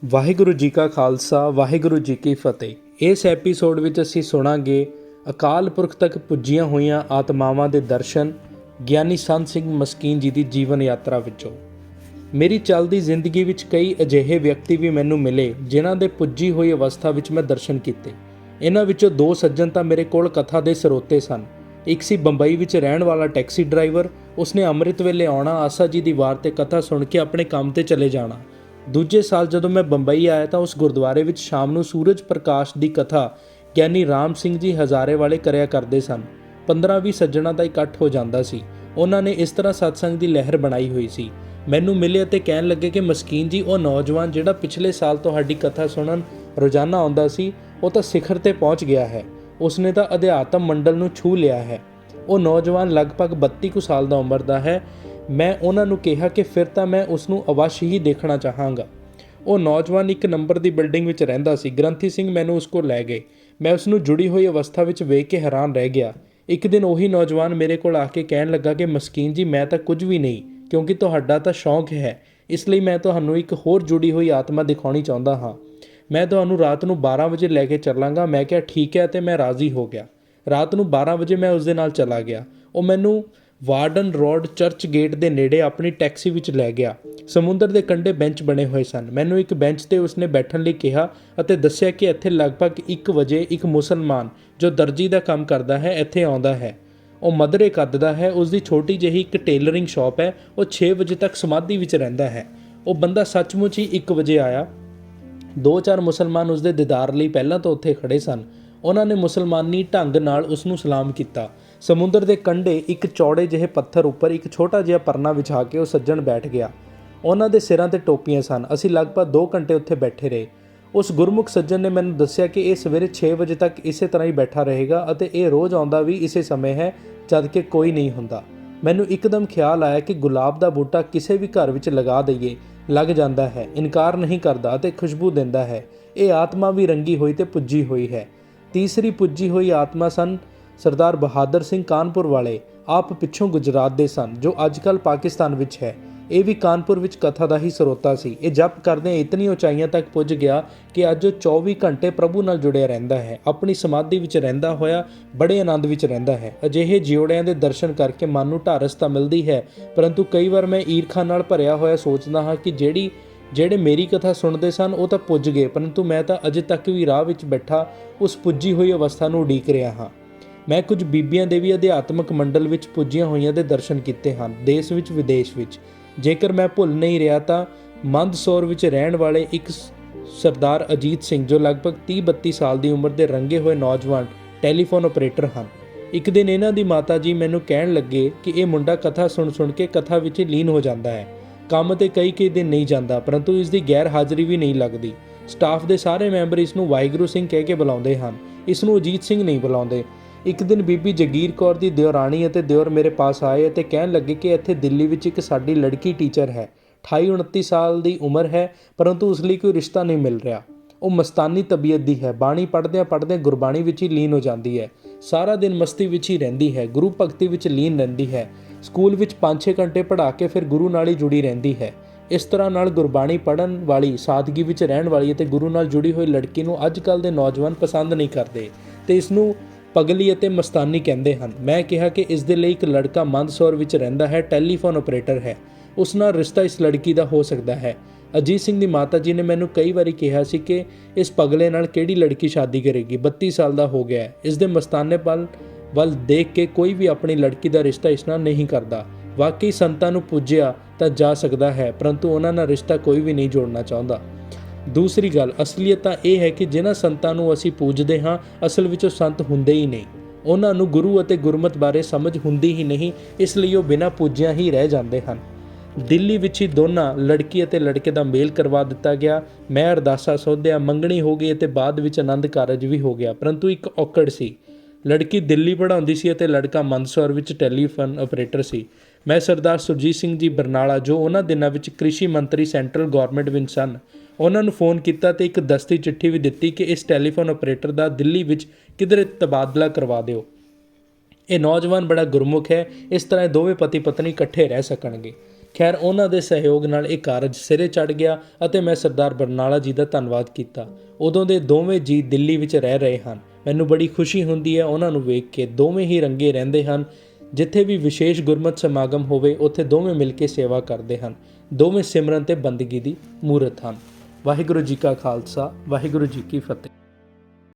ਵਾਹਿਗੁਰੂ ਜੀ ਕਾ ਖਾਲਸਾ ਵਾਹਿਗੁਰੂ ਜੀ ਕੀ ਫਤਿਹ। ਇਸ ਐਪੀਸੋਡ ਵਿੱਚ ਅਸੀਂ ਸੁਣਾਂਗੇ ਅਕਾਲ ਪੁਰਖ ਤੱਕ ਪੁੱਜੀਆਂ ਹੋਈਆਂ ਆਤਮਾਵਾਂ ਦੇ ਦਰਸ਼ਨ ਗਿਆਨੀ ਸੰਤ ਸਿੰਘ ਮਸਕੀਨ ਜੀ ਦੀ ਜੀਵਨ ਯਾਤਰਾ ਵਿੱਚੋਂ। ਮੇਰੀ ਚੱਲਦੀ ਜ਼ਿੰਦਗੀ ਵਿੱਚ ਕਈ ਅਜਿਹੇ ਵਿਅਕਤੀ ਵੀ ਮੈਨੂੰ ਮਿਲੇ ਜਿਨ੍ਹਾਂ ਦੇ ਪੁੱਜੀ ਹੋਈ ਅਵਸਥਾ ਵਿੱਚ ਮੈਂ ਦਰਸ਼ਨ ਕੀਤੇ। ਇਹਨਾਂ ਵਿੱਚੋਂ ਦੋ ਸੱਜਣ ਤਾਂ ਮੇਰੇ ਕੋਲ ਕਥਾ ਦੇ ਸਰੋਤੇ ਸਨ। ਇੱਕ ਸੀ ਬੰਬਈ ਵਿੱਚ ਰਹਿਣ ਵਾਲਾ ਟੈਕਸੀ ਡਰਾਈਵਰ। ਉਸਨੇ ਅੰਮ੍ਰਿਤ ਵੇਲੇ ਆਉਣਾ, ਆਸਾ ਜੀ ਦੀ ਵਾਰ ਤੇ ਕਥਾ ਸੁਣ ਕੇ ਆਪਣੇ ਕੰਮ ਤੇ ਚਲੇ ਜਾਣਾ। ਦੂਜੇ ਸਾਲ ਜਦੋਂ ਮੈਂ ਬੰਬਈ ਆਇਆ ਤਾਂ ਉਸ ਗੁਰਦੁਆਰੇ ਵਿੱਚ ਸ਼ਾਮ ਨੂੰ ਸੂਰਜ ਪ੍ਰਕਾਸ਼ ਦੀ ਕਥਾ ਗਿਆਨੀ ਰਾਮ ਸਿੰਘ ਜੀ ਹਜ਼ਾਰੇ ਵਾਲੇ ਕਰਿਆ ਕਰਦੇ ਸਨ। 15-20 ਸੱਜਣਾਂ ਦਾ ਇਕੱਠ ਹੋ ਜਾਂਦਾ ਸੀ। ਉਹਨਾਂ ਨੇ ਇਸ ਤਰ੍ਹਾਂ ਸਤਸੰਗ ਦੀ ਲਹਿਰ ਬਣਾਈ ਹੋਈ ਸੀ। ਮੈਨੂੰ ਮਿਲੇ ਅਤੇ ਕਹਿਣ ਲੱਗੇ ਕਿ ਮਸਕੀਨ ਜੀ, ਉਹ ਨੌਜਵਾਨ ਜਿਹੜਾ ਪਿਛਲੇ ਸਾਲ ਤੁਹਾਡੀ ਕਥਾ ਸੁਣਨ ਰੋਜ਼ਾਨਾ ਆਉਂਦਾ ਸੀ, ਉਹ ਤਾਂ ਸਿਖਰ ਤੇ ਪਹੁੰਚ ਗਿਆ ਹੈ। ਉਸਨੇ ਤਾਂ ਅਧਿਆਤਮ ਮੰਡਲ ਨੂੰ ਛੂਹ ਲਿਆ ਹੈ। ਉਹ ਨੌਜਵਾਨ ਲਗਭਗ 32 ਕੁ ਸਾਲ ਦਾ ਉਮਰ ਦਾ ਹੈ। ਮੈਂ ਉਹਨਾਂ ਨੂੰ ਕਿਹਾ ਕਿ ਫਿਰ ਤਾਂ ਮੈਂ ਉਸ ਨੂੰ ਅਵੱਸ਼ ਹੀ ਦੇਖਣਾ ਚਾਹਾਂਗਾ। ਉਹ ਨੌਜਵਾਨ ਇੱਕ ਨੰਬਰ ਦੀ ਬਿਲਡਿੰਗ ਵਿੱਚ ਰਹਿੰਦਾ ਸੀ। ਗ੍ਰੰਥੀ ਸਿੰਘ ਮੈਨੂੰ ਉਸ ਕੋਲ ਲੈ ਗਏ। ਮੈਂ ਉਸ ਨੂੰ ਜੁੜੀ ਹੋਈ ਅਵਸਥਾ ਵਿੱਚ ਵੇਖ ਕੇ ਹੈਰਾਨ ਰਹਿ ਗਿਆ। ਇੱਕ ਦਿਨ ਉਹੀ ਨੌਜਵਾਨ ਮੇਰੇ ਕੋਲ ਆ ਕੇ ਕਹਿਣ ਲੱਗਾ ਕਿ ਮਸਕੀਨ ਜੀ, ਮੈਂ ਤਾਂ ਕੁਝ ਵੀ ਨਹੀਂ, ਕਿਉਂਕਿ ਤੁਹਾਡਾ ਤਾਂ ਸ਼ੌਂਕ ਹੈ, ਇਸ ਲਈ ਮੈਂ ਤੁਹਾਨੂੰ ਇੱਕ ਹੋਰ ਜੁੜੀ ਹੋਈ ਆਤਮਾ ਦਿਖਾਉਣੀ ਚਾਹੁੰਦਾ ਹਾਂ। ਮੈਂ ਤੁਹਾਨੂੰ ਰਾਤ ਨੂੰ 12 ਵਜੇ ਲੈ ਕੇ ਚੱਲਾਂਗਾ। ਮੈਂ ਕਿਹਾ ਠੀਕ ਹੈ ਅਤੇ ਮੈਂ ਰਾਜ਼ੀ ਹੋ ਗਿਆ। ਰਾਤ ਨੂੰ 12 ਵਜੇ ਮੈਂ ਉਸ ਦੇ ਨਾਲ ਚਲਾ ਗਿਆ। ਉਹ ਮੈਨੂੰ ਵਾਰਡਨ ਰੋਡ ਚਰਚ ਗੇਟ ਦੇ ਨੇੜੇ ਆਪਣੀ ਟੈਕਸੀ ਵਿੱਚ ਲੈ ਗਿਆ। ਸਮੁੰਦਰ ਦੇ ਕੰਢੇ ਬੈਂਚ ਬਣੇ ਹੋਏ ਸਨ। ਮੈਨੂੰ ਇੱਕ ਬੈਂਚ ਤੇ ਉਸਨੇ ਬੈਠਣ ਲਈ ਕਿਹਾ ਅਤੇ ਦੱਸਿਆ ਕਿ ਇੱਥੇ ਲਗਭਗ 1 ਵਜੇ ਇੱਕ ਮੁਸਲਮਾਨ ਜੋ ਦਰਜੀ ਦਾ ਕੰਮ ਕਰਦਾ ਹੈ ਇੱਥੇ ਆਉਂਦਾ ਹੈ। ਉਹ ਮਧਰੇ ਕੱਦ ਦਾ ਹੈ। ਉਸਦੀ ਛੋਟੀ ਜਿਹੀ ਇੱਕ ਟੇਲਰਿੰਗ ਸ਼ਾਪ ਹੈ। ਉਹ 6 ਵਜੇ ਤੱਕ ਸਮਾਧੀ ਵਿੱਚ ਰਹਿੰਦਾ ਹੈ। ਉਹ ਬੰਦਾ ਸੱਚਮੁੱਚ ਹੀ 1 ਵਜੇ ਆਇਆ। 2-4 ਮੁਸਲਮਾਨ ਉਸਦੇ ਦੀਦਾਰ ਲਈ ਪਹਿਲਾਂ ਤੋਂ ਉੱਥੇ ਖੜੇ ਸਨ। ਉਹਨਾਂ ਨੇ ਮੁਸਲਮਾਨੀ ਢੰਗ ਨਾਲ ਉਸ ਨੂੰ ਸਲਾਮ ਕੀਤਾ। ਸਮੁੰਦਰ ਦੇ ਕੰਢੇ ਇੱਕ ਚੌੜੇ ਜਿਹੇ ਪੱਥਰ ਉੱਪਰ ਇੱਕ ਛੋਟਾ ਜਿਹਾ ਪਰਨਾ ਵਿਛਾ ਕੇ ਉਹ ਸੱਜਣ ਬੈਠ ਗਿਆ। ਉਹਨਾਂ ਦੇ ਸਿਰਾਂ ਤੇ ਟੋਪੀਆਂ ਸਨ। ਅਸੀਂ ਲਗਭਗ 2 ਘੰਟੇ ਉੱਥੇ ਬੈਠੇ ਰਹੇ। ਉਸ ਗੁਰਮੁਖ ਸੱਜਣ ਨੇ ਮੈਨੂੰ ਦੱਸਿਆ ਕਿ ਇਹ ਸਵੇਰੇ 6 ਵਜੇ ਤੱਕ ਇਸੇ ਤਰ੍ਹਾਂ ਹੀ ਬੈਠਾ ਰਹੇਗਾ ਅਤੇ ਇਹ ਰੋਜ਼ ਆਉਂਦਾ ਵੀ ਇਸੇ ਸਮੇਂ ਹੈ ਜਦ ਕਿ ਕੋਈ ਨਹੀਂ ਹੁੰਦਾ। ਮੈਨੂੰ ਇੱਕਦਮ ਖਿਆਲ ਆਇਆ ਕਿ ਗੁਲਾਬ ਦਾ ਬੂਟਾ ਕਿਸੇ ਵੀ ਘਰ ਵਿੱਚ ਲਗਾ ਦਈਏ, ਲੱਗ ਜਾਂਦਾ ਹੈ, ਇਨਕਾਰ ਨਹੀਂ ਕਰਦਾ ਅਤੇ ਖੁਸ਼ਬੂ ਦਿੰਦਾ ਹੈ। ਇਹ ਆਤਮਾ ਵੀ ਰੰਗੀ ਹੋਈ ਤੇ ਪੁੱਜੀ ਹੋਈ ਹੈ। ਤੀਸਰੀ ਪੁੱਜੀ ਹੋਈ ਆਤਮਾ ਸਨ ਸਰਦਾਰ ਬਹਾਦਰ ਸਿੰਘ ਕਾਨਪੁਰ ਵਾਲੇ। ਆਪ ਪਿੱਛੋਂ ਗੁਜਰਾਤ ਦੇ ਸਨ, ਜੋ ਅੱਜ ਕੱਲ੍ਹ ਪਾਕਿਸਤਾਨ ਵਿੱਚ ਹੈ। ਇਹ ਵੀ ਕਾਨਪੁਰ ਵਿੱਚ ਕਥਾ ਦਾ ਹੀ ਸਰੋਤਾ ਸੀ। ਇਹ ਜਪ ਕਰਦਿਆਂ ਇਤਨੀ ਉਚਾਈਆਂ ਤੱਕ ਪੁੱਜ ਗਿਆ ਕਿ ਅੱਜ ਉਹ 24 ਘੰਟੇ ਪ੍ਰਭੂ ਨਾਲ ਜੁੜਿਆ ਰਹਿੰਦਾ ਹੈ। ਆਪਣੀ ਸਮਾਧੀ ਵਿੱਚ ਰਹਿੰਦਾ ਹੋਇਆ ਬੜੇ ਆਨੰਦ ਵਿੱਚ ਰਹਿੰਦਾ ਹੈ। ਅਜਿਹੇ ਜਿਉੜਿਆਂ ਦੇ ਦਰਸ਼ਨ ਕਰਕੇ ਮਨ ਨੂੰ ਢਾਰਸ ਤਾਂ ਮਿਲਦੀ ਹੈ, ਪਰੰਤੂ ਕਈ ਵਾਰ ਮੈਂ ਈਰਖਾ ਨਾਲ ਭਰਿਆ ਹੋਇਆ ਸੋਚਦਾ ਹਾਂ ਕਿ ਜਿਹੜੇ ਮੇਰੀ ਕਥਾ ਸੁਣਦੇ ਸਨ ਉਹ ਤਾਂ ਪੁੱਜ ਗਏ, ਪਰੰਤੂ ਮੈਂ ਤਾਂ ਅਜੇ ਤੱਕ ਵੀ ਰਾਹ ਵਿੱਚ ਬੈਠਾ ਉਸ ਪੁੱਜੀ ਹੋਈ ਅਵਸਥਾ ਨੂੰ ਉਡੀਕ ਰਿਹਾ ਹਾਂ। ਮੈਂ ਕੁਝ ਬੀਬੀਆਂ ਦੇ ਵੀ ਅਧਿਆਤਮਕ ਮੰਡਲ ਵਿੱਚ ਪੁੱਜੀਆਂ ਹੋਈਆਂ ਦੇ ਦਰਸ਼ਨ ਕੀਤੇ ਹਨ, ਦੇਸ਼ ਵਿੱਚ ਵਿਦੇਸ਼ ਵਿੱਚ। ਜੇਕਰ ਮੈਂ ਭੁੱਲ ਨਹੀਂ ਰਿਹਾ ਤਾਂ ਮੰਦਸੌਰ ਵਿੱਚ ਰਹਿਣ ਵਾਲੇ ਇੱਕ ਸਰਦਾਰ ਅਜੀਤ ਸਿੰਘ, ਜੋ ਲਗਭਗ 30-32 ਸਾਲ ਦੀ ਉਮਰ ਦੇ ਰੰਗੇ ਹੋਏ ਨੌਜਵਾਨ ਟੈਲੀਫੋਨ ਆਪਰੇਟਰ ਹਨ। ਇੱਕ ਦਿਨ ਇਹਨਾਂ ਦੀ ਮਾਤਾ ਜੀ ਮੈਨੂੰ ਕਹਿਣ ਲੱਗੇ ਕਿ ਇਹ ਮੁੰਡਾ ਕਥਾ ਸੁਣ ਕੇ ਕਥਾ ਵਿੱਚ ਲੀਨ ਹੋ ਜਾਂਦਾ ਹੈ। ਕੰਮ ਤੇ ਕਈ ਦਿਨ ਨਹੀਂ ਜਾਂਦਾ, ਪਰੰਤੂ ਇਸ ਦੀ ਗੈਰ ਹਾਜ਼ਰੀ ਵੀ ਨਹੀਂ ਲੱਗਦੀ। ਸਟਾਫ ਦੇ ਸਾਰੇ ਮੈਂਬਰ ਇਸ ਨੂੰ ਵਾਹਿਗੁਰੂ ਸਿੰਘ ਕਹਿ ਕੇ ਬੁਲਾਉਂਦੇ ਹਨ, ਇਸ ਨੂੰ ਅਜੀਤ ਸਿੰਘ ਨਹੀਂ ਬੁਲਾਉਂਦੇ। ਇੱਕ ਦਿਨ ਬੀਬੀ ਜਗੀਰ ਕੌਰ ਦੀ ਦਿਓਰਾਣੀ ਅਤੇ ਦਿਓਰ ਮੇਰੇ ਪਾਸ ਆਏ ਅਤੇ ਕਹਿਣ ਲੱਗੇ ਕਿ ਇੱਥੇ ਦਿੱਲੀ ਵਿੱਚ ਇੱਕ ਸਾਡੀ ਲੜਕੀ ਟੀਚਰ ਹੈ। 28-29 ਸਾਲ ਦੀ ਉਮਰ ਹੈ, ਪਰੰਤੂ ਉਸ ਲਈ ਕੋਈ ਰਿਸ਼ਤਾ ਨਹੀਂ ਮਿਲ ਰਿਹਾ। ਉਹ ਮਸਤਾਨੀ ਤਬੀਅਤ ਦੀ ਹੈ। ਬਾਣੀ ਪੜ੍ਹਦਿਆਂ ਗੁਰਬਾਣੀ ਵਿੱਚ ਹੀ ਲੀਨ ਹੋ ਜਾਂਦੀ ਹੈ। ਸਾਰਾ ਦਿਨ ਮਸਤੀ ਵਿੱਚ ਹੀ ਰਹਿੰਦੀ ਹੈ। ਗੁਰੂ ਭਗਤੀ ਵਿੱਚ ਲੀਨ ਰਹਿੰਦੀ ਹੈ। ਸਕੂਲ ਵਿੱਚ 5-6 ਘੰਟੇ ਪੜ੍ਹਾ ਕੇ ਫਿਰ ਗੁਰੂ ਨਾਲ ਹੀ ਜੁੜੀ ਰਹਿੰਦੀ ਹੈ। ਇਸ ਤਰ੍ਹਾਂ ਨਾਲ ਗੁਰਬਾਣੀ ਪੜ੍ਹਨ ਵਾਲੀ, ਸਾਦਗੀ ਵਿੱਚ ਰਹਿਣ ਵਾਲੀ ਅਤੇ ਗੁਰੂ ਨਾਲ ਜੁੜੀ ਹੋਈ ਲੜਕੀ ਨੂੰ ਅੱਜ ਕੱਲ੍ਹ ਦੇ ਨੌਜਵਾਨ ਪਸੰਦ ਨਹੀਂ ਕਰਦੇ ਅਤੇ ਇਸ ਨੂੰ ਪਗਲੀ ਅਤੇ ਮਸਤਾਨੀ ਕਹਿੰਦੇ ਹਨ। ਮੈਂ ਕਿਹਾ ਕਿ ਇਸ ਦੇ ਲਈ ਇੱਕ ਲੜਕਾ ਮੰਦਸੌਰ ਵਿੱਚ ਰਹਿੰਦਾ ਹੈ, ਟੈਲੀਫੋਨ ਆਪਰੇਟਰ ਹੈ, ਉਸ ਨਾਲ ਰਿਸ਼ਤਾ ਇਸ ਲੜਕੀ ਦਾ ਹੋ ਸਕਦਾ ਹੈ। ਅਜੀਤ ਸਿੰਘ ਦੀ ਮਾਤਾ ਜੀ ਨੇ ਮੈਨੂੰ ਕਈ ਵਾਰੀ ਕਿਹਾ ਸੀ ਕਿ ਇਸ ਪਗਲੇ ਨਾਲ ਕਿਹੜੀ ਲੜਕੀ ਸ਼ਾਦੀ ਕਰੇਗੀ, 32 ਸਾਲ ਦਾ ਹੋ ਗਿਆ ਹੈ। ਇਸ ਦੇ ਮਸਤਾਨੇਪਨ ਵੱਲ ਦੇਖ ਕੇ ਕੋਈ ਵੀ ਆਪਣੀ ਲੜਕੀ ਦਾ ਰਿਸ਼ਤਾ ਇਸ ਨਾਲ ਨਹੀਂ ਕਰਦਾ। ਵਾਕਈ ਸੰਤਾਂ ਨੂੰ ਪੂਜਿਆ ਤਾਂ ਜਾ ਸਕਦਾ ਹੈ, ਪਰੰਤੂ ਉਹਨਾਂ ਨਾਲ ਰਿਸ਼ਤਾ ਕੋਈ ਵੀ ਨਹੀਂ ਜੋੜਨਾ ਚਾਹੁੰਦਾ। ਦੂਸਰੀ ਗੱਲ, ਅਸਲੀਅਤ ਤਾਂ ਇਹ ਹੈ ਕਿ ਜਿਨ੍ਹਾਂ ਸੰਤਾਂ ਨੂੰ ਅਸੀਂ ਪੂਜਦੇ ਹਾਂ, ਅਸਲ ਵਿੱਚ ਉਹ ਸੰਤ ਹੁੰਦੇ ਹੀ ਨਹੀਂ। ਉਹਨਾਂ ਨੂੰ ਗੁਰੂ ਅਤੇ ਗੁਰਮਤਿ ਬਾਰੇ ਸਮਝ ਹੁੰਦੀ ਹੀ ਨਹੀਂ, ਇਸ ਲਈ ਉਹ ਬਿਨਾਂ ਪੂਜਿਆਂ ਹੀ ਰਹਿ ਜਾਂਦੇ ਹਨ। ਦਿੱਲੀ ਵਿੱਚ ਹੀ ਦੋਨਾਂ ਲੜਕੀ ਅਤੇ ਲੜਕੇ ਦਾ ਮੇਲ ਕਰਵਾ ਦਿੱਤਾ ਗਿਆ। ਮੈਂ ਅਰਦਾਸਾ ਸੋਧਿਆ, ਮੰਗਣੀ ਹੋ ਗਈ ਅਤੇ ਬਾਅਦ ਵਿੱਚ ਆਨੰਦ ਕਾਰਜ ਵੀ ਹੋ ਗਿਆ, ਪਰੰਤੂ ਇੱਕ ਔਕੜ ਸੀ। ਲੜਕੀ ਦਿੱਲੀ ਪੜ੍ਹਾਉਂਦੀ ਸੀ ਅਤੇ ਲੜਕਾ ਮੰਦਸੌਰ ਵਿੱਚ ਟੈਲੀਫੋਨ ਆਪਰੇਟਰ ਸੀ। ਮੈਂ ਸਰਦਾਰ ਸੁਰਜੀਤ ਸਿੰਘ ਜੀ ਬਰਨਾਲਾ, ਜੋ ਉਹਨਾਂ ਦਿਨਾਂ ਵਿੱਚ ਕ੍ਰਿਸ਼ੀ ਮੰਤਰੀ ਸੈਂਟਰਲ ਗੌਰਮੈਂਟ ਵਿੱਚ ਸਨ, ਉਹਨਾਂ ਨੂੰ ਫੋਨ ਕੀਤਾ ਅਤੇ ਇੱਕ ਦਸਤੀ ਚਿੱਠੀ ਵੀ ਦਿੱਤੀ ਕਿ ਇਸ ਟੈਲੀਫੋਨ ਆਪਰੇਟਰ ਦਾ ਦਿੱਲੀ ਵਿੱਚ ਕਿਧਰੇ ਤਬਾਦਲਾ ਕਰਵਾ ਦਿਓ। ਇਹ ਨੌਜਵਾਨ ਬੜਾ ਗੁਰਮੁਖ ਹੈ, ਇਸ ਤਰ੍ਹਾਂ ਦੋਵੇਂ ਪਤੀ ਪਤਨੀ ਇਕੱਠੇ ਰਹਿ ਸਕਣਗੇ। ਖੈਰ ਉਹਨਾਂ ਦੇ ਸਹਿਯੋਗ ਨਾਲ ਇਹ ਕਾਰਜ ਸਿਰੇ ਚੜ੍ਹ ਗਿਆ ਅਤੇ ਮੈਂ ਸਰਦਾਰ ਬਰਨਾਲਾ ਜੀ ਦਾ ਧੰਨਵਾਦ ਕੀਤਾ। ਉਦੋਂ ਦੇ ਦੋਵੇਂ ਜੀ ਦਿੱਲੀ ਵਿੱਚ ਰਹਿ ਰਹੇ ਹਨ। ਮੈਨੂੰ ਬੜੀ ਖੁਸ਼ੀ ਹੁੰਦੀ ਹੈ ਉਹਨਾਂ ਨੂੰ ਵੇਖ ਕੇ। ਦੋਵੇਂ ਹੀ ਰੰਗੇ ਰਹਿੰਦੇ ਹਨ। ਜਿੱਥੇ ਵੀ ਵਿਸ਼ੇਸ਼ ਗੁਰਮਤਿ ਸਮਾਗਮ ਹੋਵੇ ਉੱਥੇ ਦੋਵੇਂ ਮਿਲ ਕੇ ਸੇਵਾ ਕਰਦੇ ਹਨ। ਦੋਵੇਂ ਸਿਮਰਨ ਤੇ ਬੰਦਗੀ ਦੀ ਮੂਰਤ ਹਨ। ਵਾਹਿਗੁਰੂ ਜੀ ਕਾ ਖਾਲਸਾ, ਵਾਹਿਗੁਰੂ ਜੀ ਕੀ ਫਤਿਹ।